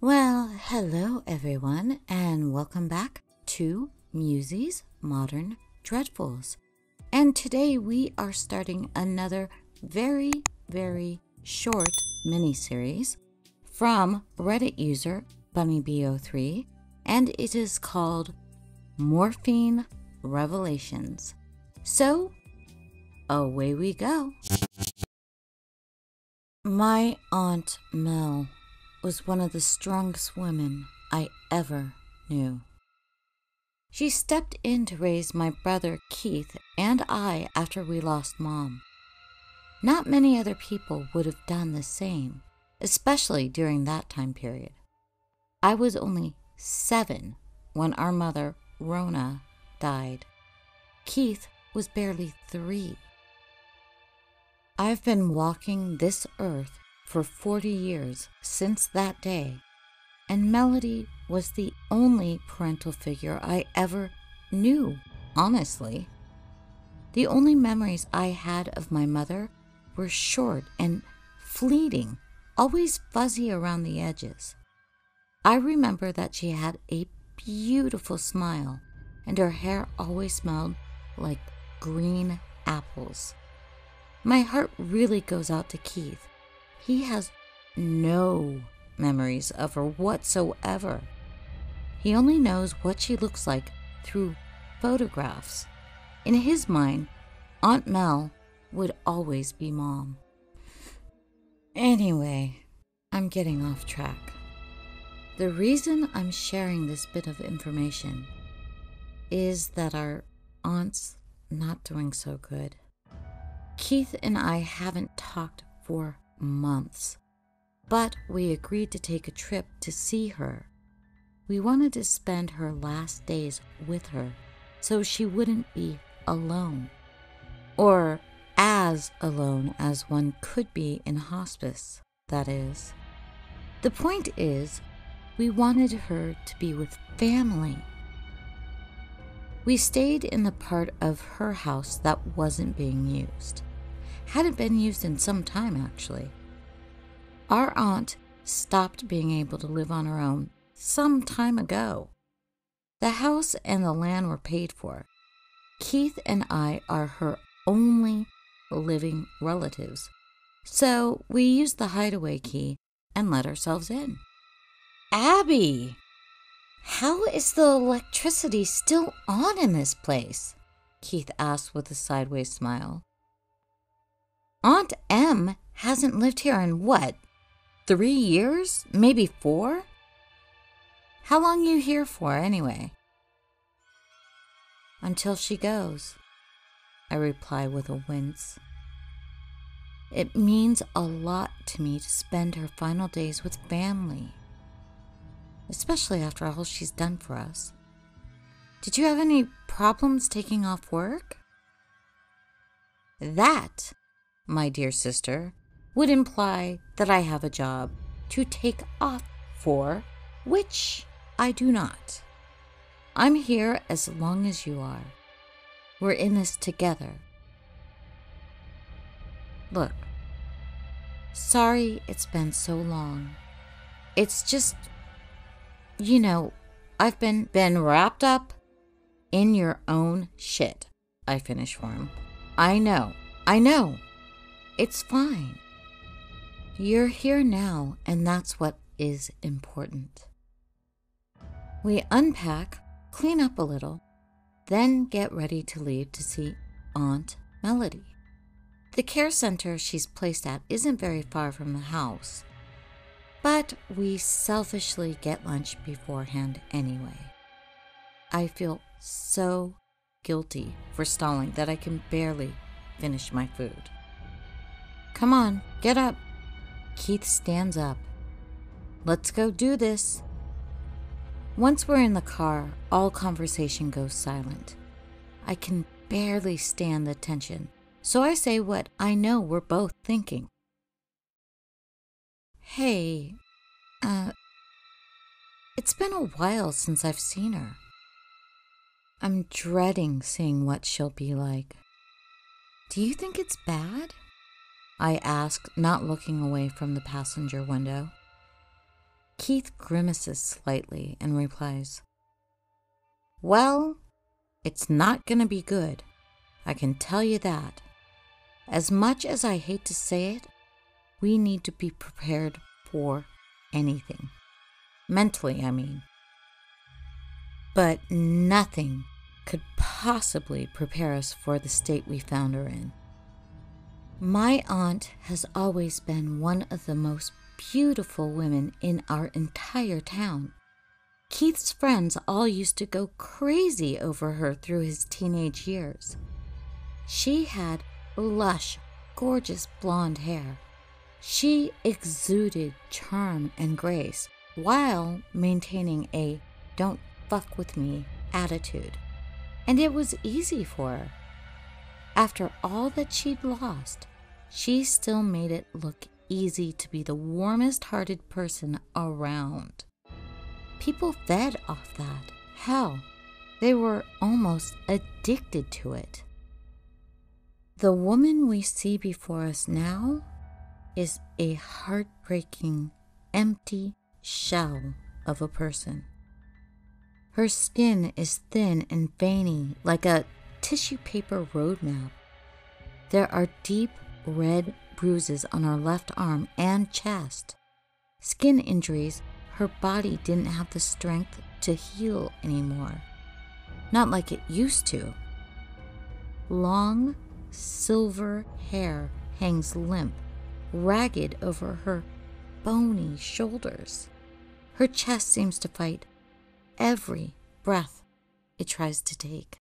Well, hello everyone, and welcome back to Musey's Modern Dreadfuls. And today we are starting another very, very short mini-series from Reddit user BunnyBO3, and it is called Morphine Revelations. So, away we go. My Aunt Mel was one of the strongest women I ever knew. She stepped in to raise my brother Keith and I after we lost Mom. Not many other people would have done the same, especially during that time period. I was only 7 when our mother, Rona, died. Keith was barely 3. I've been walking this earth for 40 years since that day, and Melody was the only parental figure I ever knew, honestly. The only memories I had of my mother were short and fleeting, always fuzzy around the edges. I remember that she had a beautiful smile, and her hair always smelled like green apples. My heart really goes out to Keith. He has no memories of her whatsoever. He only knows what she looks like through photographs. In his mind, Aunt Mel would always be Mom. Anyway, I'm getting off track. The reason I'm sharing this bit of information is that our aunt's not doing so good. Keith and I haven't talked for months, but we agreed to take a trip to see her. We wanted to spend her last days with her so she wouldn't be alone, or as alone as one could be in hospice, that is. The point is, we wanted her to be with family. We stayed in the part of her house that wasn't being used. Hadn't been used in some time, actually. Our aunt stopped being able to live on her own some time ago. The house and the land were paid for. Keith and I are her only living relatives, so we used the hideaway key and let ourselves in. Abby, how is the electricity still on in this place? Keith asked with a sideways smile. Aunt M hasn't lived here in what, 3 years? Maybe 4? How long you here for, anyway? Until she goes, I reply with a wince. It means a lot to me to spend her final days with family, especially after all she's done for us. Did you have any problems taking off work? That, my dear sister, would imply that I have a job to take off for, which I do not. I'm here as long as you are. We're in this together. Look, sorry it's been so long. It's just, I've been wrapped up in your own shit, I finish for him. I know. It's fine. You're here now, and that's what is important. We unpack, clean up a little, then get ready to leave to see Aunt Melody. The care center she's placed at isn't very far from the house, but we selfishly get lunch beforehand anyway. I feel so guilty for stalling that I can barely finish my food. Come on, get up. Keith stands up. Let's go do this. Once we're in the car, all conversation goes silent. I can barely stand the tension, so I say what I know we're both thinking. Hey, it's been a while since I've seen her. I'm dreading seeing what she'll be like. Do you think it's bad? I asked, not looking away from the passenger window. Keith grimaces slightly and replies, "Well, it's not gonna be good. I can tell you that. As much as I hate to say it, we need to be prepared for anything. Mentally, I mean. But nothing could possibly prepare us for the state we found her in. My aunt has always been one of the most beautiful women in our entire town. Keith's friends all used to go crazy over her through his teenage years. She had lush, gorgeous blonde hair. She exuded charm and grace while maintaining a "don't fuck with me" attitude. And it was easy for her. After all that she'd lost, she still made it look easy to be the warmest-hearted person around. People fed off that. Hell, they were almost addicted to it. The woman we see before us now is a heartbreaking, empty shell of a person. Her skin is thin and veiny like a tissue paper road map. There are deep red bruises on her left arm and chest. Skin injuries her body didn't have the strength to heal anymore. Not like it used to. Long, silver hair hangs limp, ragged over her bony shoulders. Her chest seems to fight every breath it tries to take.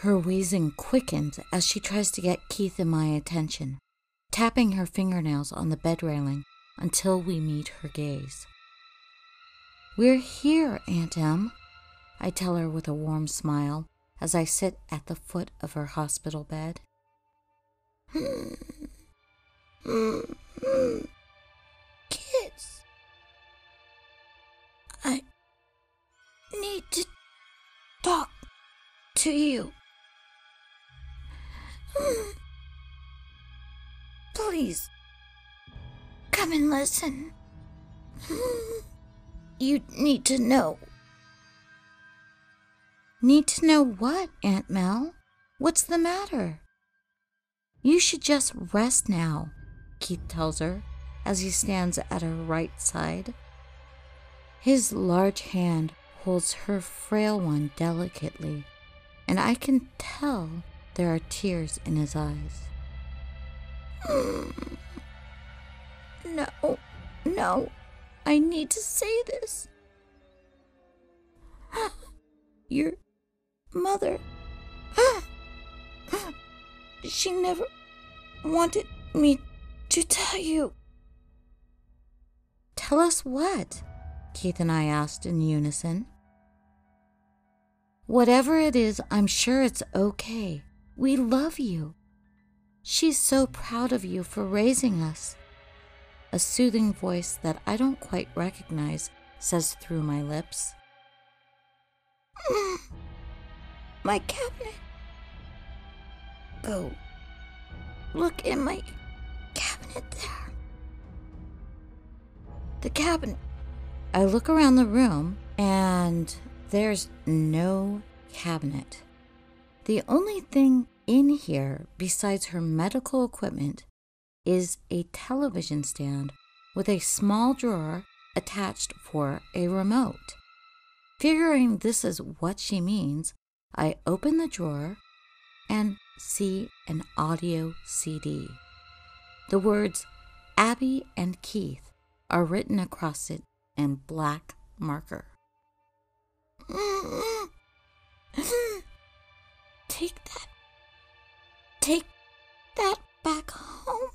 Her wheezing quickens as she tries to get Keith and my attention, tapping her fingernails on the bed railing until we meet her gaze. "We're here, Aunt Em," I tell her with a warm smile as I sit at the foot of her hospital bed. "Kids, I need to talk to you. Please, come and listen. You need to know." "Need to know what, Aunt Mel? What's the matter?" "You should just rest now," Keith tells her as he stands at her right side. His large hand holds her frail one delicately, and I can tell there are tears in his eyes. No, I need to say this. Your mother, she never wanted me to tell you." "Tell us what?" Keith and I asked in unison. "Whatever it is, I'm sure it's okay. We love you. She's so proud of you for raising us." A soothing voice that I don't quite recognize says through my lips. "My cabinet. Go look in my cabinet there." The cabinet. I look around the room and there's no cabinet. The only thing in here besides her medical equipment is a television stand with a small drawer attached for a remote. Figuring this is what she means, I open the drawer and see an audio CD. The words "Abby and Keith" are written across it in black marker. Take that back home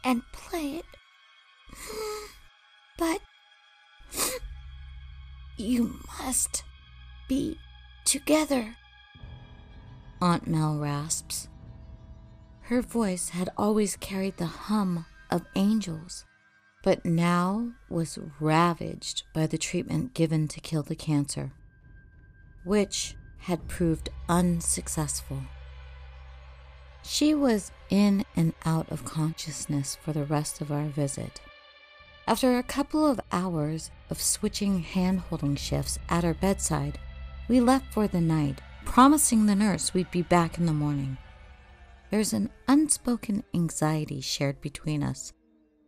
and play it. But you must be together," Aunt Mel rasps. Her voice had always carried the hum of angels, but now was ravaged by the treatment given to kill the cancer, which had proved unsuccessful. She was in and out of consciousness for the rest of our visit. After a couple of hours of switching hand-holding shifts at her bedside, we left for the night, promising the nurse we'd be back in the morning. There's an unspoken anxiety shared between us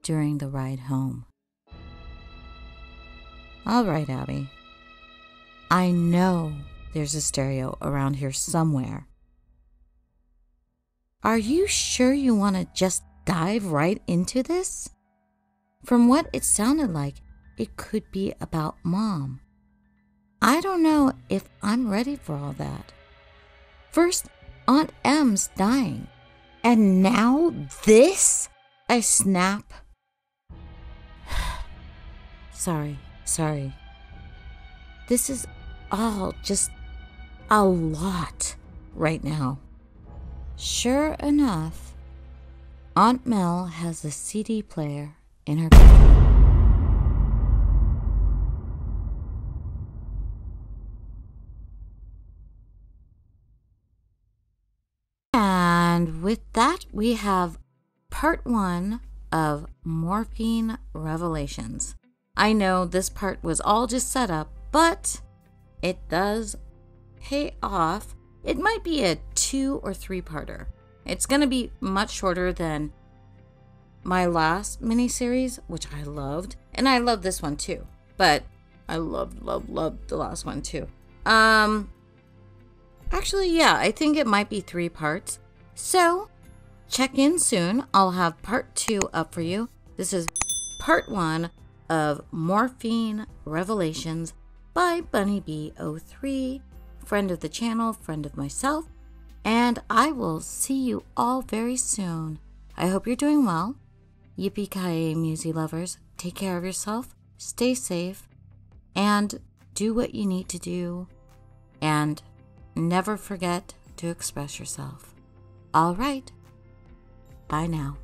during the ride home. All right, Abby. I know there's a stereo around here somewhere. Are you sure you want to just dive right into this? From what it sounded like, it could be about Mom. I don't know if I'm ready for all that. First, Aunt Em's dying. And now this? I snap. Sorry. This is all just a lot right now. Sure enough, Aunt Mel has a CD player in her bedroom. And with that, we have part 1 of Morphine Revelations. I know this part was all just set up, but it does pay off. It might be a 2 or 3-parter. It's going to be much shorter than my last miniseries, which I loved. And I love this one too. But I loved the last one too. Actually, yeah, I think it might be 3 parts. So, check in soon. I'll have part 2 up for you. This is part 1 of Morphine Revelations by BunnyB03, friend of the channel, friend of myself, and I will see you all very soon. I hope you're doing well. Yippee-Ki-Ya, Musey-Lovers. Take care of yourself, stay safe, and do what you need to do, and never forget to express yourself. All right, bye now.